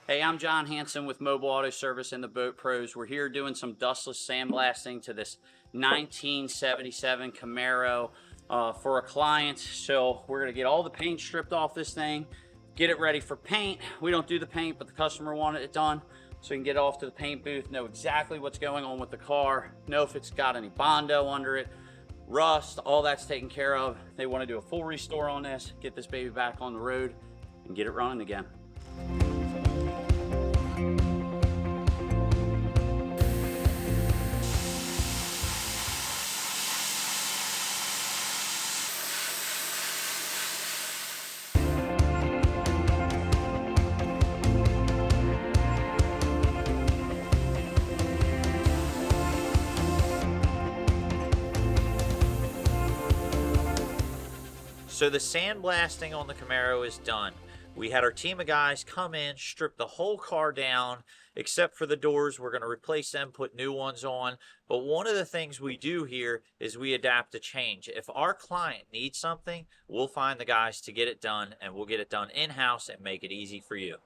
Hey, I'm John Hanson with Mobile Auto Service and the Boat Pros. We're here doing some dustless sandblasting to this 1977 Camaro for a client. So we're gonna get all the paint stripped off this thing, get it ready for paint. We don't do the paint, but the customer wanted it done. So we can get off to the paint booth, know exactly what's going on with the car, know if it's got any Bondo under it, rust, all that's taken care of. They wanna do a full restore on this, get this baby back on the road and get it running again. So the sandblasting on the Camaro is done. We had our team of guys come in, strip the whole car down, except for the doors. We're going to replace them, put new ones on. But one of the things we do here is we adapt to change. If our client needs something, we'll find the guys to get it done, and we'll get it done in-house and make it easy for you.